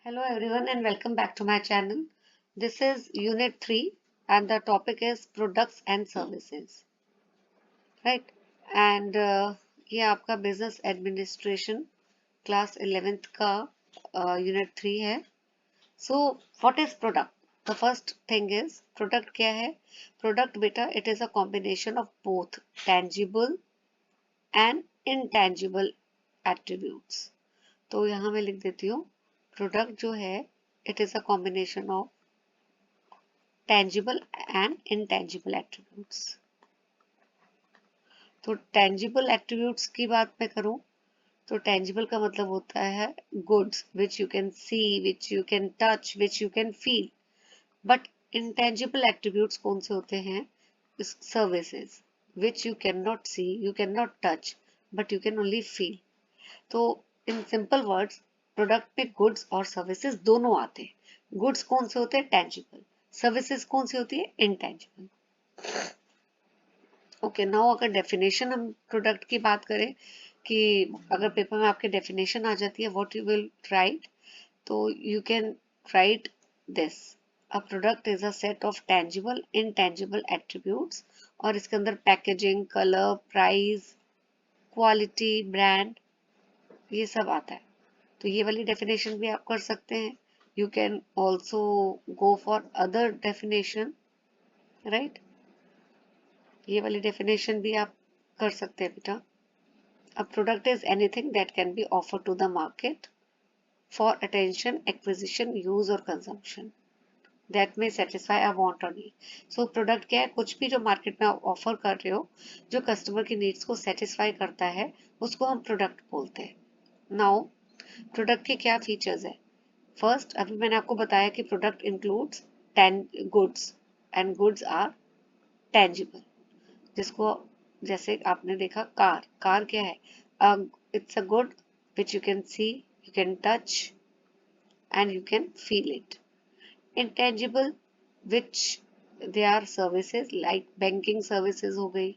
Hello everyone and welcome back to my channel. This is Unit 3 and the topic is Products and Services. Right? And ये आपका Business Administration Class 11th का Unit 3 है. So, what is product? The first thing is product क्या है? Product बेटा it is a combination of both tangible and intangible attributes. तो यहाँ मैं लिख देती हूँ प्रोडक्ट जो है it is a combination of tangible and intangible attributes. तो tangible attributes की बात मैं करूं तो tangible का मतलब होता है goods which you can see, which you can touch, which you can feel. But intangible attributes कौन से होते हैं? Services which you cannot see, you cannot touch, but you can only feel. तो in simple words प्रोडक्ट में goods और services दोनों आते हैं. गुड्स कौन से होते हैं? टेंजिबल. सर्विसेज कौन सी होती है? इनटेंजिबल. ओके, नाउ अगर डेफिनेशन हम प्रोडक्ट की बात करें कि अगर पेपर में आपके डेफिनेशन आ जाती है व्हाट यू विल राइट, तो you can write this: a product is a set of tangible intangible attributes. और इसके अंदर packaging, colour, price, quality, brand, ये सब आता है. तो ये वाली डेफिनेशन भी आप कर सकते हैं. You can also go for other definition, right. ये वाली डेफिनेशन भी आप कर सकते हैं बेटा. A product is anything that can be offer to the market for attention, acquisition, use और consumption that may satisfy a want और नीड. सो प्रोडक्ट क्या है? कुछ भी जो मार्केट में आप ऑफर कर रहे हो जो कस्टमर की नीड्स को सेटिस्फाई करता है उसको हम प्रोडक्ट बोलते हैं. नाउ प्रोडक्ट के क्या फीचर्स है? फर्स्ट, अभी मैंने आपको बताया कि product includes goods and goods are tangible. जिसको जैसे आपने देखा कार. कार क्या है? It's a good which you can see, you can touch and you can feel it. Intangible which they are services like banking services हो गई,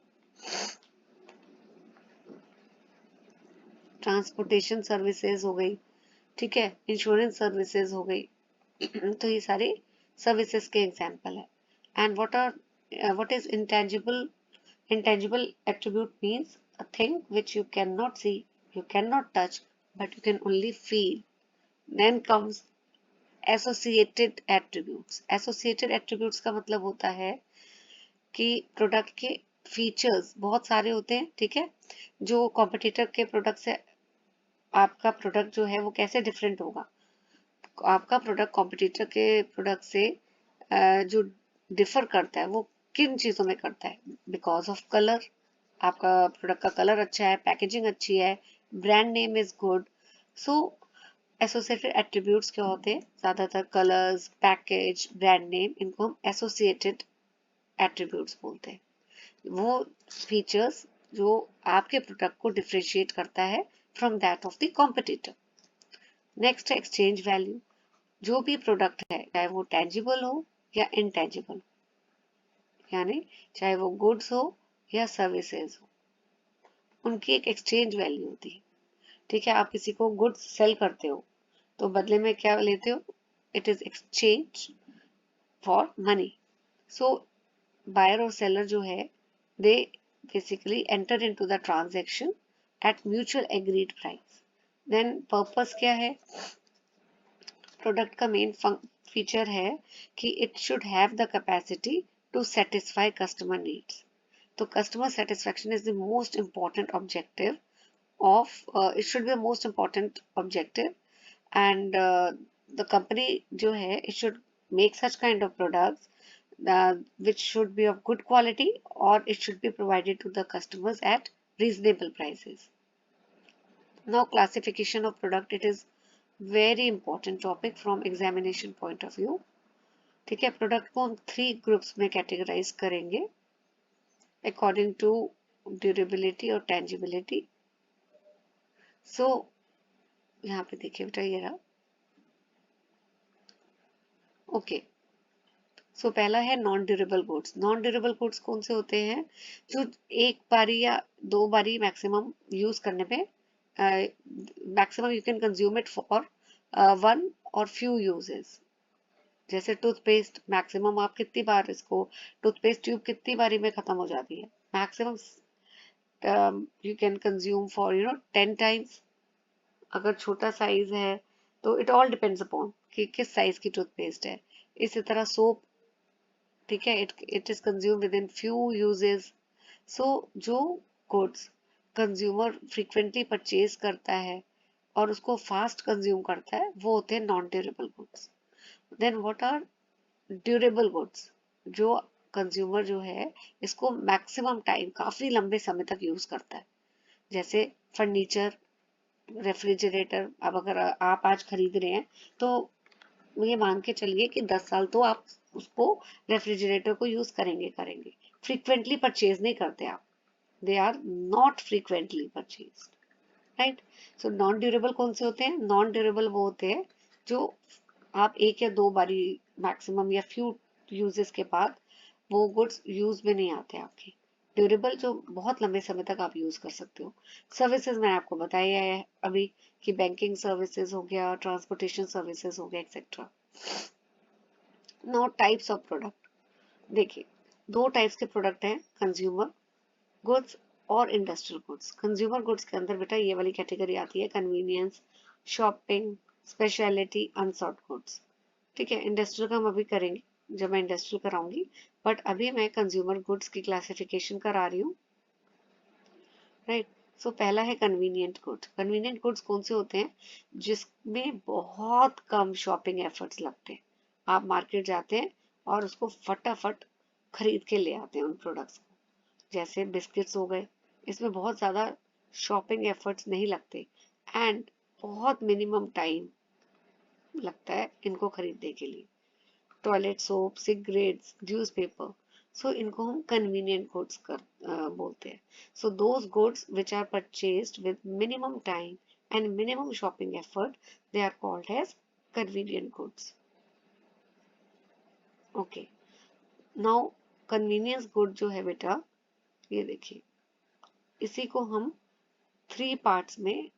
transportation services हो गई, ठीक है, इंश्योरेंस सर्विसेज हो गई. तो ये सारे सर्विसेज के एग्जाम्पल है. And what is intangible? Intangible attribute means a thing which you cannot see, you cannot touch, but you can only feel. Then comes associated attributes. Associated attributes का मतलब होता है कि प्रोडक्ट के फीचर्स बहुत सारे होते हैं, ठीक है, जो कॉम्पिटिटर के प्रोडक्ट से आपका प्रोडक्ट जो है वो कैसे डिफरेंट होगा. आपका प्रोडक्ट कॉम्पिटिटर के प्रोडक्ट से जो डिफर करता है वो किन चीज़ों में करता है? Because of colour. आपका प्रोडक्ट का कलर अच्छा है, पैकेजिंग अच्छी है, brand name is good. So associated attributes क्या होते हैं? ज़्यादातर कलर्स, पैकेज, ब्रांड नेम, इनको हम एसोसिएटेड एट्रीब्यूट्स बोलते हैं. वो फीचर्स जो आपके प्रोडक्ट को डिफ्रेंशिएट करता है from that of the competitor. Next है एक्सचेंज वैल्यू. जो भी प्रोडक्ट है चाहे वो टेंजिबल हो या इनटेंजिबल, यानी चाहे वो गुड्स हो या सर्विसेज हो, उनकी एक एक्सचेंज वैल्यू होती है, ठीक है. आप किसी को गुड्स सेल करते हो तो बदले में क्या लेते हो? It is exchange for money. So buyer और सेलर जो है they basically enter into the transaction at mutual agreed price. Then purpose क्या है? प्रोडक्ट का मेन फीचर है कि it should have the capacity to satisfy customer needs. तो customer satisfaction is the most important objective of it should be a most important objective. And the company जो है it should make such kind of products which should be of good quality or it should be provided to the customers at reasonable prices. Now classification of product, it is very important topic from examination point of view, ठीक है. Product को हम 3 groups में categorise करेंगे according to durability और tangibility. सो यहाँ पे देखिए बेटा ये रहा. ओके, सो पहला है non durable goods. Non durable goods कौन से होते हैं? जो एक बारी या 2 बारी मैक्सिमम यूज करने पे maximum you can consume it for one और फ्यू यूजेस। जैसे टूथपेस्ट, मैक्सिमम आप कितनी बार इसको, टूथपेस्ट ट्यूब कितनी बारी में खत्म हो जाती है, maximum you can consume for 10 times. अगर छोटा साइज है तो इट ऑल डिपेंड्स अपॉन कि किस साइज की टूथपेस्ट है। इसी तरह सोप, ठीक है, it is consume within few uses. So जो गुड्स कंज्यूमर फ्रीक्वेंटली परचेज करता है और उसको फास्ट कंज्यूम करता है वो होते हैं non durable goods. Then what are durable goods? जो कंज्यूमर जो है इसको मैक्सिमम टाइम, काफी लंबे समय तक यूज करता है। जैसे फर्नीचर, रेफ्रिजरेटर। अब अगर आप आज खरीद रहे हैं तो ये मान के चलिए कि 10 साल तो आप उसको, रेफ्रिजरेटर को यूज करेंगे करेंगे। फ्रीक्वेंटली परचेज नहीं करते आप, they are not frequently purchase, right. So non durable कौन से होते हैं? नॉन ड्यूरेबल वो होते हैं जो आप एक या दो बारी मैक्सिमम या फ्यू यूजेस के बाद वो गुड्स यूज में नहीं आते आपके। ड्यूरेबल जो बहुत लंबे समय तक आप यूज कर सकते हो। सर्विसेज मैंने आपको बताया है अभी कि बैंकिंग सर्विसेज हो गया, ट्रांसपोर्टेशन सर्विसेज हो गया, etcetera. Now types of product, देखिए दो टाइप्स के प्रोडक्ट हैं, कंज्यूमर गुड्स और इंडस्ट्रियल गुड्स। कंज्यूमर गुड्स के अंदर बेटा ये वाली कैटेगरी आती है, कन्वीनियंस, शॉपिंग, स्पेशलिटी, अनसॉर्ट गुड्स। ठीक है, इंडस्ट्रियल का हम अभी करेंगे जब मैं इंडस्ट्रियल कराऊंगी, बट अभी मैं कंज्यूमर गुड्स की क्लासिफिकेशन करा रही हूँ, राइट। सो पहला है कन्वीनियंट गुड्स। कन्वीनियंट गुड्स कौन से होते हैं? जिसमें बहुत कम शॉपिंग एफर्ट्स लगते हैं। आप मार्केट जाते हैं और उसको फटाफट खरीद के ले आते हैं उन प्रोडक्ट्स को। जैसे बिस्किट्स हो गए, इसमें बहुत ज़्यादा शॉपिंग एफर्ट्स नहीं लगते एंड बहुत मिनिमम टाइम लगता है इनको खरीदने के लिए। Toilet soap, cigarettes, newspaper, so इनको हम कन्वीनियंट गुड्स बोलते हैं। So those goods which are purchased with minimum time and minimum shopping effort, they are called as convenient goods. Okay, now convenience good जो है बेटा, ये देखिए इसी को हम 3 पार्ट्स में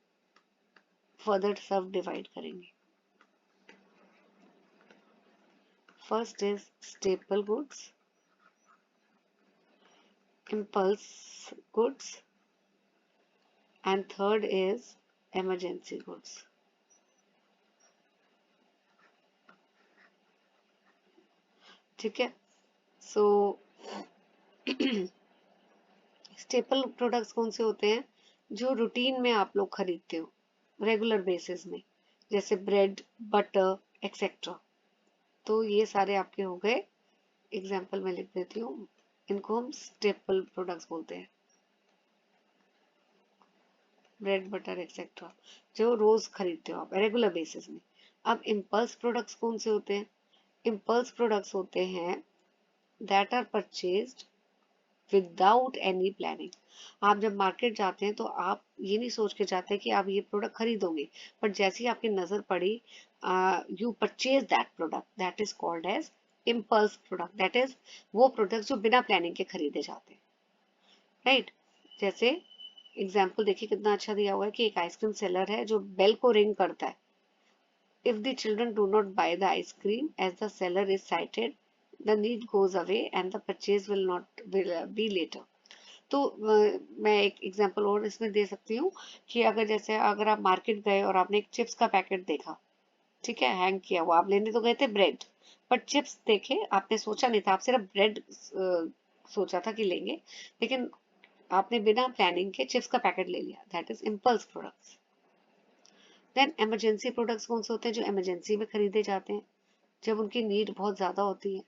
फर्दर सब डिवाइड करेंगे। First is staple goods, impulse goods, and third is emergency goods. ठीक है, सो स्टेपल प्रोडक्ट्स कौन से होते हैं? जो रूटीन में आप लोग खरीदते हो रेगुलर बेसिस में, जैसे ब्रेड, बटर, एक्सेट्रा। तो ये सारे आपके हो गए, एग्जाम्पल में लिख देती हूँ, इनको हम स्टेपल प्रोडक्ट्स बोलते हैं। ब्रेड, बटर, एक्सेट्रा, जो रोज खरीदते हो आप रेगुलर बेसिस में। अब इम्पल्स प्रोडक्ट्स कौन से होते हैं? इम्पल्स प्रोडक्ट्स होते हैं that are purchased without any planning. आप जब मार्केट जाते हैं तो आप ये नहीं सोच के जाते कि आप ये प्रोडक्ट खरीदोगे, बट जैसे ही आपकी नजर पड़ी, you purchase that product, that is called as impulse product. That is वो प्रोडक्ट जो बिना प्लानिंग के खरीदे जाते हैं, राइट। जैसे एग्जाम्पल देखिए कितना अच्छा दिया हुआ है कि एक आइसक्रीम सेलर है जो बेल को रिंग करता है। If the children do not buy the ice cream as the seller is cited, the need goes away and the purchase will be later. तो मैं एक एग्जांपल और इसमें दे सकती हूँ कि अगर जैसे अगर आप मार्केट गए और आपने एक चिप्स का पैकेट देखा, ठीक है, हैंग किया हुआ, आप लेने तो गए थे ब्रेड, बट चिप्स देखे, आपने सोचा नहीं था, आप सिर्फ ब्रेड सोचा था कि लेंगे, लेकिन आपने बिना प्लानिंग के चिप्स का पैकेट ले लिया, that is impulse products. Then emergency products कौन से होते हैं? जो इमरजेंसी में खरीदे जाते हैं जब उनकी नीड बहुत ज्यादा होती है,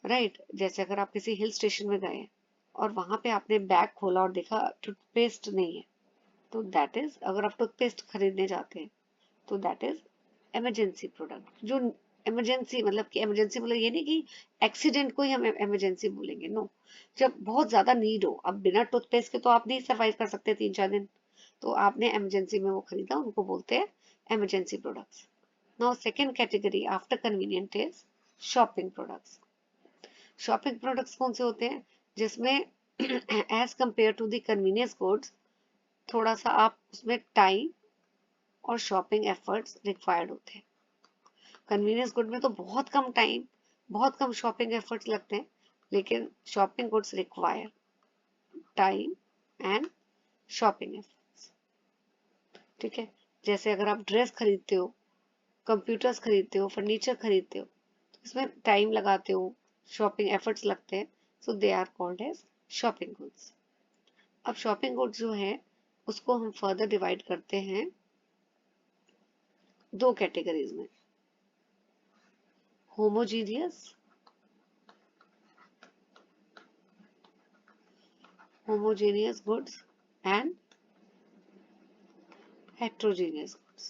राइट। जैसे अगर आप किसी हिल स्टेशन में गए और वहां पे आपने बैग खोला और देखा टूथपेस्ट नहीं है, तो दैट इज, अगर आप टूथपेस्ट खरीदने जाते हैं तो दैट इज इमरजेंसी प्रोडक्ट। जो इमरजेंसी मतलब कि इमरजेंसी मतलब ये नहीं कि एक्सीडेंट को ही हम इमरजेंसी बोलेंगे, नो। जब बहुत ज्यादा नीड हो, अब बिना टूथपेस्ट के तो आप नहीं सर्वाइव कर सकते 3-4 दिन, तो आपने इमरजेंसी में वो खरीदा, उनको बोलते हैं emergency products. Now second category after convenient is shopping products. Shopping products कौन से होते हैं? जिसमें as compare to the convenience goods थोड़ा सा आप उसमें टाइम और शॉपिंग एफर्ट्स रिक्वायर्ड होते हैं। कन्वीनियंस गुड में तो बहुत कम टाइम, बहुत कम शॉपिंग एफर्ट्स लगते हैं, लेकिन shopping goods require time and shopping efforts. ठीक है, जैसे अगर आप ड्रेस खरीदते हो, कंप्यूटर्स खरीदते हो, फर्नीचर खरीदते हो, तो इसमें टाइम लगाते हो, शॉपिंग एफर्ट्स लगते हैं, so they are called as shopping goods. अब शॉपिंग गुड्स जो है उसको हम फर्दर डिवाइड करते हैं दो कैटेगरीज में, homogeneous goods and heterogeneous goods.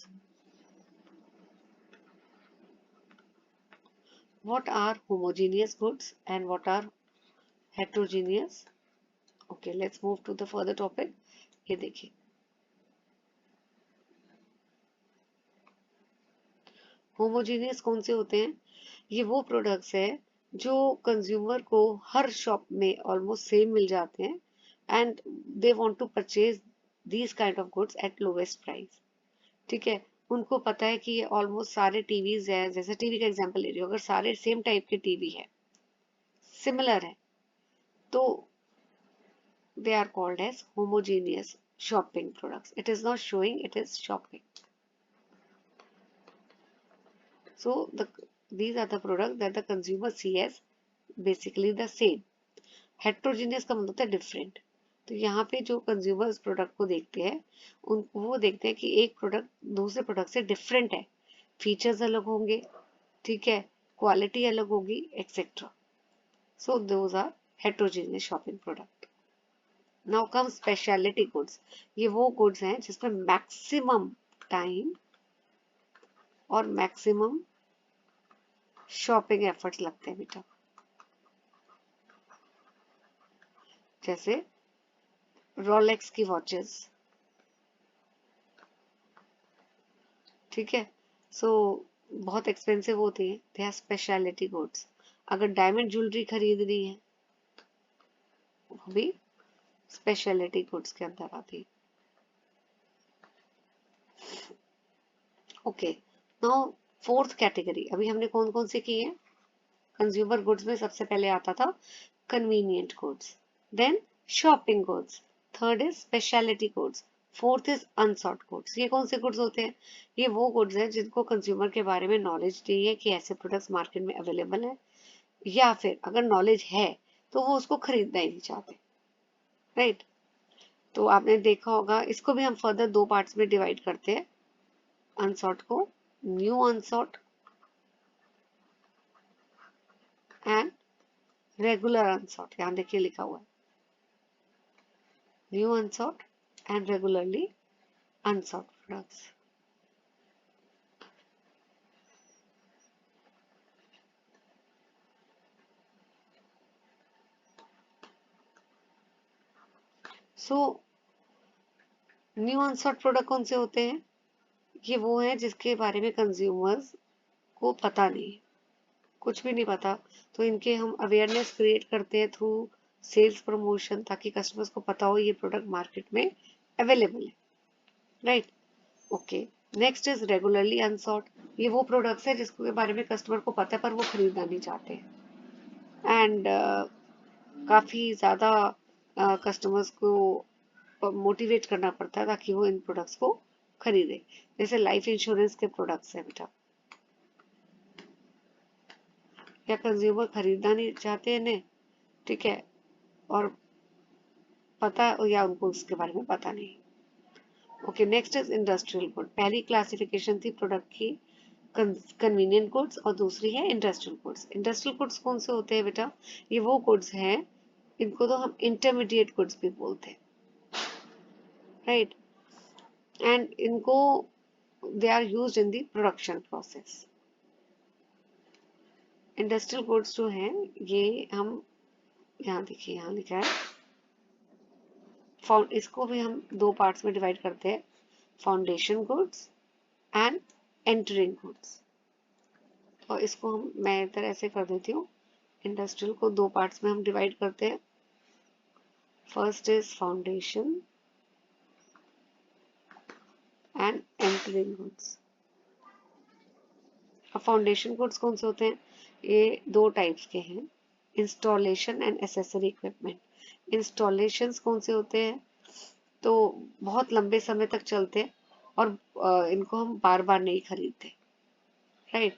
What are homogeneous goods and what are heterogeneous? Okay, let's move to the further topic. ये देखिए, होमोजीनियस कौन से होते हैं? ये वो प्रोडक्ट्स है जो कंज्यूमर को हर शॉप में ऑलमोस्ट सेम मिल जाते हैं and they want to purchase these kind of goods at lowest price. ठीक है, उनको पता है कि ये ऑलमोस्ट सारे टीवीज है, जैसे टीवी का एग्जांपल ले रही हूँ, अगर सारे सेम टाइप के टीवी है, सिमिलर है, तो they are called as homogeneous shopping products. It is not showing, it is shopping. So these are the products that the consumer see as basically the same. Heterogeneous का मतलब होता है different. तो यहाँ पे जो कंज्यूमर्स प्रोडक्ट को देखते हैं, वो देखते हैं कि एक प्रोडक्ट दूसरे प्रोडक्ट से डिफरेंट है, फीचर्स अलग होंगे, ठीक है, क्वालिटी अलग होगी, etcetera. So those are heterogeneous shopping product. Now come speciality goods. ये वो गुड्स हैं जिसमें मैक्सिमम टाइम और मैक्सिमम शॉपिंग एफर्ट्स लगते हैं बेटा, जैसे रोलेक्स की वॉचेस। ठीक है, सो बहुत एक्सपेंसिव होती है, दे आर स्पेशलिटी गुड्स। अगर डायमंड ज्वेलरी खरीदनी है, वो भी स्पेशलिटी गुड्स के अंदर आती है। ओके, नाउ फोर्थ कैटेगरी, अभी हमने कौन कौन से की है? कंज्यूमर गुड्स में सबसे पहले आता था convenient goods, then shopping goods, third is speciality goods, fourth is unsought goods. ये कौन से गुड्स होते हैं? ये वो गुड्स हैं जिनको कंज्यूमर के बारे में नॉलेज नहीं है कि ऐसे प्रोडक्ट्स मार्केट में अवेलेबल है, या फिर अगर नॉलेज है तो वो उसको खरीदना ही नहीं चाहते, राइट? तो आपने देखा होगा, इसको भी हम फर्दर दो पार्ट्स में डिवाइड करते हैं, अनसॉर्ट को, न्यू अनसॉर्ट एंड रेगुलर अनसॉर्ट। यहाँ देखिए लिखा हुआ है new अनसॉर्ट and regularly अनसॉर्ट products. So new अनसॉर्ट product कौन से होते हैं? ये वो हैं जिसके बारे में कंज्यूमर्स को पता नहीं, कुछ भी नहीं पता, तो इनके हम अवेयरनेस क्रिएट करते हैं थ्रू सेल्स प्रमोशन, ताकि कस्टमर्स को पता हो ये प्रोडक्ट मार्केट में अवेलेबल है, right? Okay, next is regularly अनसॉर्ट। ये वो प्रोडक्ट्स है जिसके बारे में कस्टमर को पता है पर वो खरीदना नहीं चाहते एंड काफ़ी ज़्यादा कस्टमर्स को मोटिवेट करना पड़ता है ताकि वो इन प्रोडक्ट्स को खरीदे, जैसे लाइफ इंश्योरेंस के प्रोडक्ट्स है बेटा, या कंज्यूमर खरीदना नहीं चाहते हैं इन्हें, ठीक है, और पता, या उनको उसके बारे में पता नहीं। Okay, next is industrial good. पहली क्लासिफिकेशन थी प्रोडक्ट की कन्वीनियंट गुड्स और दूसरी है इंडस्ट्रियल गुड्स। इंडस्ट्रियल गुड्स कौन से होते हैं बेटा? ये वो गुड्स हैं, इनको तो हम इंटरमीडिएट गुड्स भी बोलते हैं, राइट? एंड इनको they are used in the production process. Industrial goods जो हैं ये हम, यहाँ देखिए यहाँ लिखा है इसको भी हम दो पार्ट्स में डिवाइड करते हैं, foundation goods and entering goods. और इसको हम, मैं इधर ऐसे कर देती हूँ, इंडस्ट्रियल को दो पार्ट्स में हम डिवाइड करते हैं। First is foundation and entering goods. अब फाउंडेशन गुड्स कौन से होते हैं? ये दो टाइप्स के हैं, installation and accessory equipment. Installations कौन से होते हैं? तो बहुत लंबे समय तक चलते हैं और इनको हम बार बार नहीं खरीदते, राइट।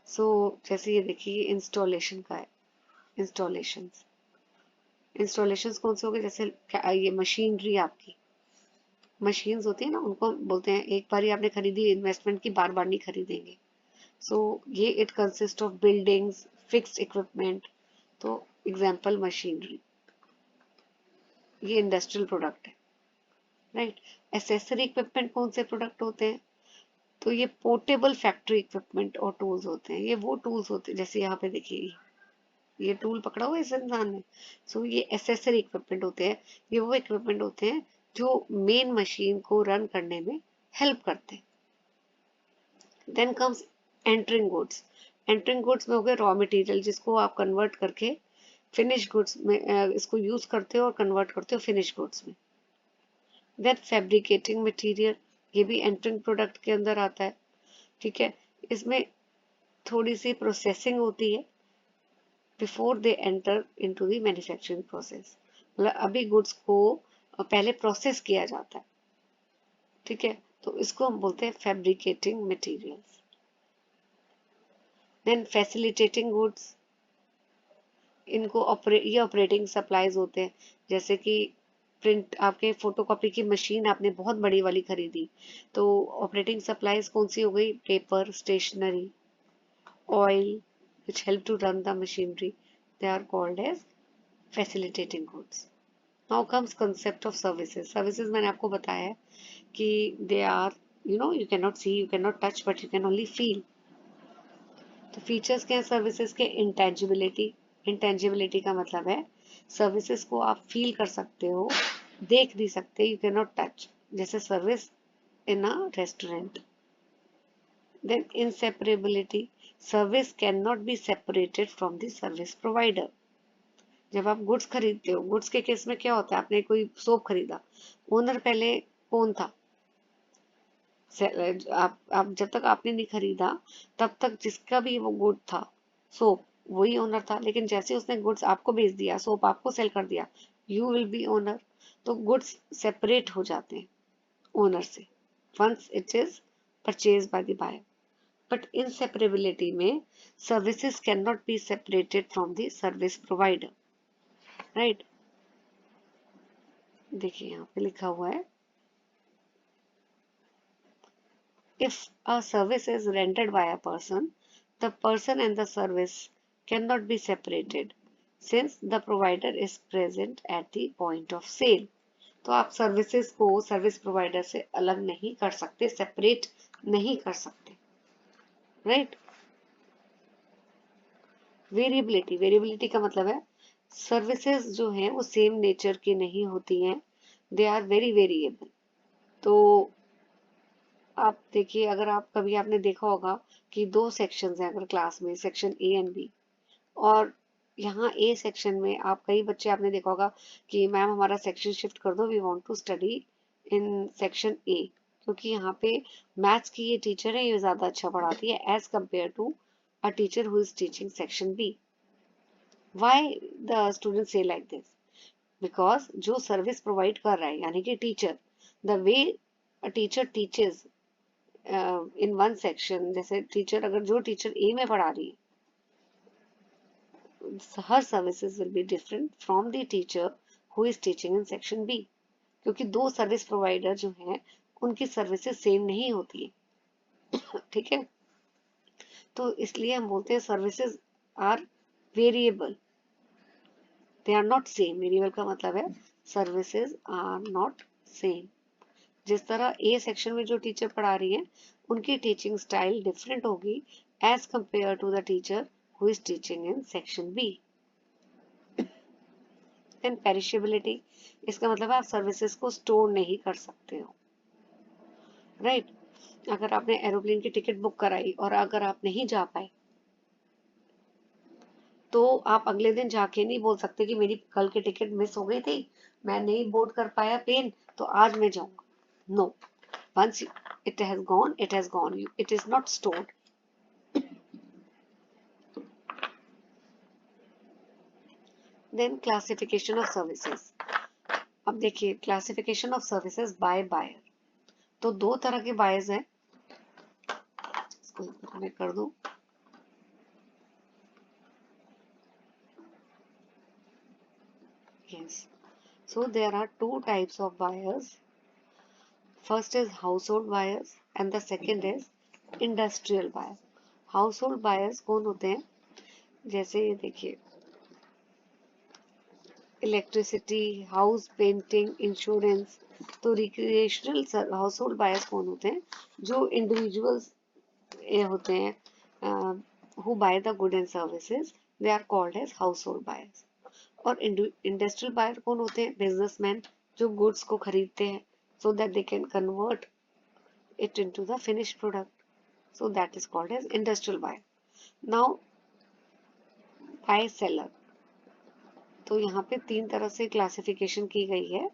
सो जैसे ये देखिए इंस्टॉलेशन का है, इंस्टॉलेशंस। इंस्टॉलेशंस कौन से हो गए? जैसे ये मशीनरी, आपकी मशीन्स होती है ना, उनको हम बोलते हैं एक बार ही आपने खरीदी, इन्वेस्टमेंट की, बार बार नहीं खरीदेंगे। सो ये it consist of buildings, fixed equipment. तो एग्जांपल मशीनरी, ये इंडस्ट्रियल प्रोडक्ट है, राइट। एसेसरी इक्विपमेंट कौन से प्रोडक्ट होते हैं? तो ये पोर्टेबल फैक्ट्री इक्विपमेंट और टूल्स होते हैं। ये वो टूल्स होते हैं, जैसे यहाँ पे देखिए ये टूल पकड़ा हुआ है इस इंसान ने। सो ये एसेसरी इक्विपमेंट होते हैं। ये वो इक्विपमेंट होते हैं जो मेन मशीन को रन करने में हेल्प करते हैं। Then comes entering goods. Entering goods में हो गए रॉ मटेरियल, जिसको आप कन्वर्ट करके फिनिश गुड्स में इसको यूज करते हो और कन्वर्ट करते हो फिनिश गुड्स में। देन फैब्रिकेटिंग मटेरियल, ये भी एंटरिंग प्रोडक्ट के अंदर आता है, ठीक है। इसमें थोड़ी सी प्रोसेसिंग होती है before they enter into the manufacturing process. मतलब अभी गुड्स को पहले प्रोसेस किया जाता है, ठीक है। तो इसको हम बोलते हैं fabricating materials. Then facilitating goods, इनको ये ऑपरेटिंग सप्लाईज होते हैं। जैसे कि प्रिंट, आपके फोटोकॉपी की मशीन आपने बहुत बड़ी वाली खरीदी, तो ऑपरेटिंग सप्लाईज कौन सी हो गई? Paper, stationery, oil which help to run the machinery, they are called as facilitating goods. Now comes concept of services. Services मैंने आपको बताया है कि they are, you cannot see, you cannot touch, but you can only feel. तो features क्या है services के? Intangibility. Intangibility का मतलब है सर्विसेज को आप फील कर सकते हो, देख नहीं सकते, यू कैन नॉट टच, जैसे service in a restaurant. Then inseparability, service can not be separated from the service provider. जब आप गुड्स खरीदते हो, गुड्स के केस में क्या होता है? आपने कोई सोप खरीदा, ओनर पहले कौन था? आप जब तक आपने नहीं खरीदा तब तक जिसका भी वो गुड था, सोप, वही ओनर था। लेकिन जैसे उसने गुड्स आपको बेच दिया, सोप आपको सेल कर दिया, यू विल बी ओनर। तो गुड्स सेपरेट हो जाते हैं ओनर से once it is purchase by the buyer. But inseparability में services can not be separated from the service provider, right. देखिए यहाँ पे लिखा हुआ है, if a service is rendered by a person, the person and the service cannot be separated since the provider is present at the point of sale. तो आप services को service provider से अलग नहीं कर सकते, सेपरेट नहीं कर सकते, राइट। वेरिएबिलिटी, वेरिएबिलिटी का मतलब है सर्विसेज जो हैं वो सेम नेचर की नहीं होती हैं, दे आर वेरी वेरिएबल। तो आप देखिए, अगर आप कभी आपने देखा होगा कि दो सेक्शंस हैं अगर क्लास में, सेक्शन ए एंड बी, और यहाँ ए सेक्शन में आप कई बच्चे आपने देखा होगा कि मैम हमारा सेक्शन शिफ्ट कर दो, we want to study in section A, क्योंकि यहाँ पे मैथ्स की ये टीचर है, ये ज़्यादा अच्छा पढ़ाती है as compare to a teacher who is teaching section B. Why the student से लाइक दिस? बिकॉज जो सर्विस प्रोवाइड कर रहा है यानी कि teacher, the way a teacher teaches in one section, जैसे टीचर, अगर जो टीचर ए में पढ़ा रही है, her services will be different from the teacher who is teaching in section B, क्योंकि दो सर्विस प्रोवाइडर जो हैं उनकी सर्विसेज सेम नहीं होती है, ठीक है। तो इसलिए हम बोलते हैं services are variable, they are not same. Variable का मतलब है सर्विसेज आर नॉट सेम। जिस तरह ए सेक्शन में जो टीचर पढ़ा रही है उनकी टीचिंग स्टाइल डिफरेंट होगी as compare to the teacher who is teaching in section B. Then perishability, इसका मतलब है आप सर्विसेज को स्टोर नहीं कर सकते हो, राइट। अगर आपने एरोप्लेन की टिकट बुक कराई और अगर आप नहीं जा पाए तो आप अगले दिन जाके नहीं बोल सकते कि मेरी कल की टिकट मिस हो गई थी, मैं नहीं बोर्ड कर पाया प्लेन, तो आज मैं जाऊंगा। No, once It has gone, it has gone. It is not stored. Then classification of services. अब देखिए classification of services by buyer. तो दो तरह के बायर्स हैं. इसको मैं कर दूं. Yes. So there are two types of buyers. First is household buyers and the second is industrial buyer. Household buyers कौन होते हैं? जैसे ये देखिए इलेक्ट्रिसिटी, हाउस पेंटिंग, इंश्योरेंस. तो रिक्रिएशनल हाउस होल्ड बायर्स कौन होते हैं? जो इंडिविजुअल्स होते हैं who buy the good and services, they are called as household buyers. और इंडस्ट्रियल बायर कौन होते हैं? बिजनेसमैन जो गुड्स को खरीदते हैं so that they can convert it into the finished product. So that is called as industrial buyer. Now buy seller. तो यहाँ पे तीन तरह से क्लासिफिकेशन की गई है.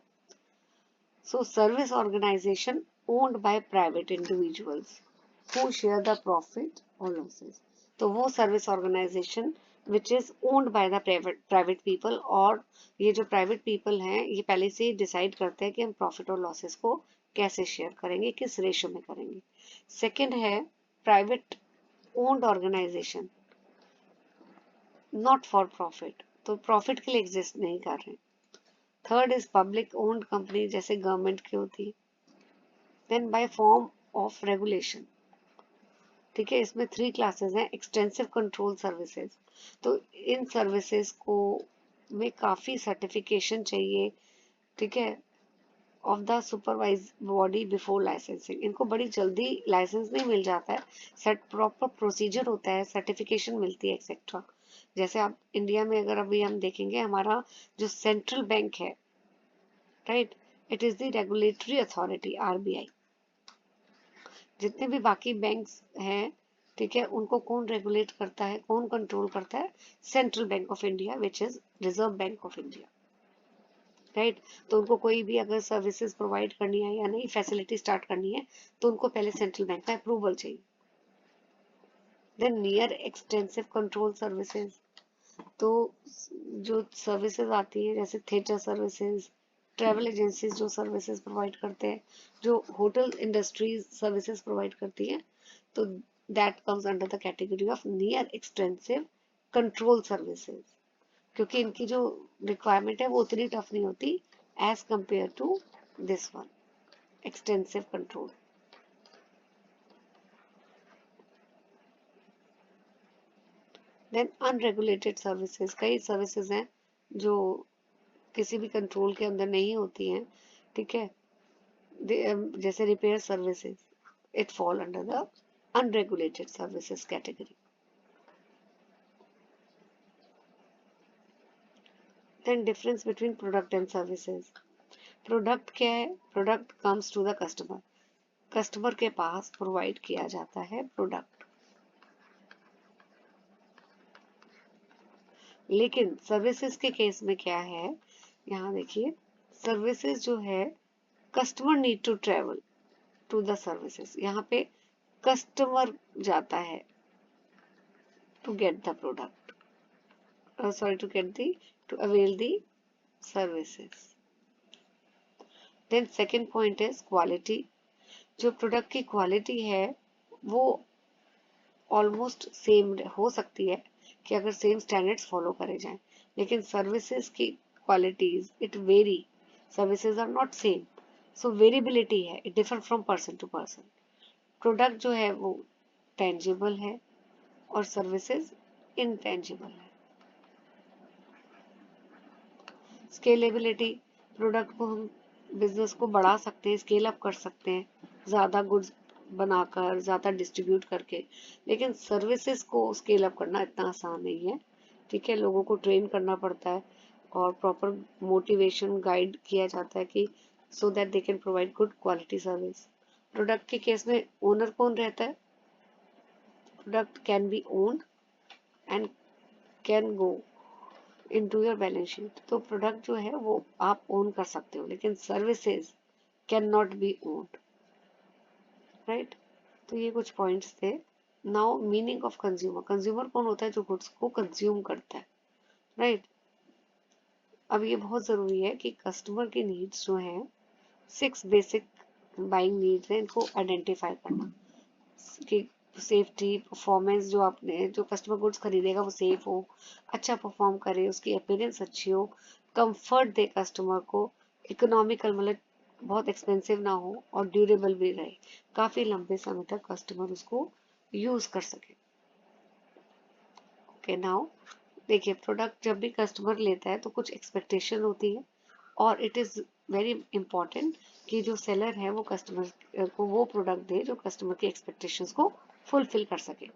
So service organization owned by private individuals who share the profit or losses. तो वो service organization which is owned by the private people, और ये जो प्राइवेट पीपल हैं ये पहले से ही डिसाइड करते हैं कि हम प्रॉफिट और लॉसेस को कैसे शेयर करेंगे, किस रेशो में करेंगे. सेकंड है private owned organization, not for profit, तो प्रॉफिट के लिए एग्जिस्ट नहीं कर रहे. Third is public owned company, जैसे गवर्नमेंट की होती है. Then by form of regulation. ठीक है, इसमें 3 क्लासेस हैं. एक्सटेंसिव कंट्रोल सर्विसेज, तो इन सर्विसेज को में काफ़ी सर्टिफिकेशन चाहिए. ठीक है, of the supervise body before licensing. इनको बड़ी जल्दी लाइसेंस नहीं मिल जाता है. सेट प्रॉपर प्रोसीजर होता है, सर्टिफिकेशन मिलती है एक्सेट्रा. जैसे आप इंडिया में अगर अभी हम देखेंगे, हमारा जो सेंट्रल बैंक है, right, it is the regulatory authority RBI. जितने भी बाकी बैंक्स हैं, ठीक है, उनको कौन रेगुलेट करता है, कौन कंट्रोल करता है? Central bank of India which is reserve bank of India, right. तो उनको कोई भी अगर सर्विसेज प्रोवाइड करनी है या नई फैसिलिटी स्टार्ट करनी है तो उनको पहले सेंट्रल बैंक का अप्रूवल चाहिए. Then near extensive control services, तो जो सर्विसेज आती है जैसे थिएटर सर्विसेज, ट्रैवल एजेंसीज जो सर्विसेज प्रोवाइड करते हैं, जो होटल इंडस्ट्रीज सर्विसेज प्रोवाइड करती है, तो that comes under the category of near extensive control services. क्योंकि इनकी जो रिक्वायरमेंट है वो उतनी टफ नहीं होती as compare to this one, extensive control. Then unregulated services, कई सर्विसेज हैं जो किसी भी कंट्रोल के अंदर नहीं होती हैं. ठीक है, जैसे repair services, it fall under the unregulated services category. Then difference between product and services. Product क्या है? Product comes to the customer, customer के पास प्रोवाइड किया जाता है प्रोडक्ट. लेकिन सर्विसेज के केस में क्या है, यहाँ देखिए, सर्विसेज जो है customer need to travel to the services. यहाँ पे कस्टमर जाता है to get the product, sorry to get the, to avail the services. Then second point is quality. जो प्रोडक्ट की क्वालिटी है वो ऑलमोस्ट सेम हो सकती है कि अगर सेम स्टैंडर्ड्स फॉलो करे जाएं, लेकिन सर्विसेज की qualities it vary. Services are not same, so variability है, it differ from person to person. Product जो है वो टेंजिबल है और सर्विसेज इनटेंजिबल है. स्केलेबिलिटी, प्रोडक्ट को हम बिजनेस को बढ़ा सकते हैं, स्केल अप कर सकते हैं, ज़्यादा गुड्स बनाकर, ज़्यादा डिस्ट्रीब्यूट करके. लेकिन सर्विसेज को स्केल अप करना इतना आसान नहीं है. ठीक है, लोगों को ट्रेन करना पड़ता है और प्रॉपर मोटिवेशन गाइड किया जाता है कि so that they can provide good quality service. Product के केस में ओनर कौन रहता है? Product can be owned and can go into your balance sheet. तो प्रोडक्ट जो है वो आप ओन कर सकते हो, लेकिन services can not B owned. Right. तो ये कुछ पॉइंट्स थे। Now meaning of consumer, consumer कौन होता है? जो गुड्स को कंज्यूम करता है, राइट। अब ये बहुत जरूरी है कि कस्टमर की नीड्स जो हैं, 6 बेसिक बाइंग नीड्स हैं, इनको आइडेंटिफाई करना कि सेफ्टी, परफॉर्मेंस, जो आपने जो कस्टमर गुड्स खरीदेगा वो सेफ हो, अच्छा परफॉर्म करे, उसकी अपीयरेंस अच्छी हो, कंफर्ट दे कस्टमर को, इकोनॉमिकल मतलब बहुत एक्सपेंसिव ना हो, और ड्यूरेबल भी रहे, काफी लंबे समय तक कस्टमर उसको यूज कर सके। ओके, नाउ देखिए, प्रोडक्ट जब भी कस्टमर लेता है तो कुछ एक्सपेक्टेशन होती है, और इट इज़ वेरी इंपॉर्टेंट कि जो सेलर है वो कस्टमर को वो प्रोडक्ट दे जो कस्टमर की एक्सपेक्टेशंस को फुलफिल कर सके।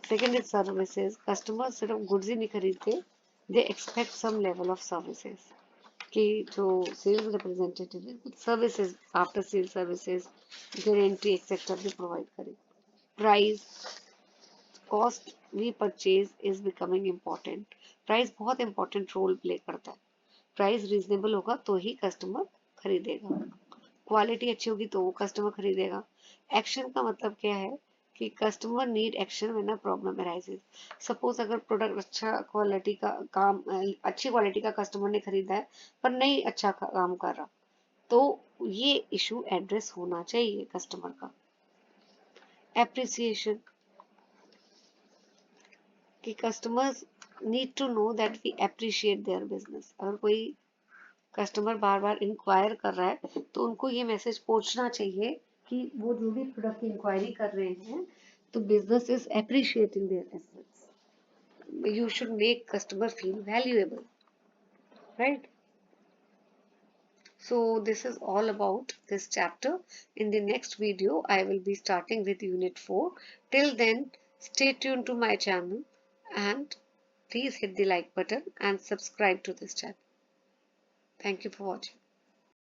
सेकेंड इज सर्विसेज, कस्टमर सिर्फ गुड्स ही नहीं खरीदते, they expect some level of services, कि जो सेल्स रिप्रेजेंटेटिव है कुछ services, after sale services, guarantee etcetera भी प्रोवाइड करे। Price, cost we purchase is becoming important, price बहुत इंपॉर्टेंट रोल प्ले करता है, प्राइस रीजनेबल होगा तो ही कस्टमर खरीदेगा, क्वालिटी अच्छी होगी तो वो कस्टमर खरीदेगा। एक्शन का मतलब क्या है कि customer need action when a problem arises. Suppose अगर प्रोडक्ट अच्छी क्वालिटी का कस्टमर ने खरीदा है पर नहीं अच्छा काम कर रहा, तो ये इशू एड्रेस होना चाहिए कस्टमर का। एप्रिसिएशन, कि customers need to know that we appreciate their business. अगर कोई कस्टमर बार बार इंक्वायर कर रहा है तो उनको ये मैसेज पहुंचना चाहिए कि वो जो भी प्रोडक्ट की इंक्वायरी कर रहे हैं तो business is appreciating their efforts, you should make customer feel valuable, right? So this is all about this chapter. In the next video I will be starting with unit 4. Till then, stay tuned to my channel and please hit the like button and subscribe to this channel. Thank you for watching.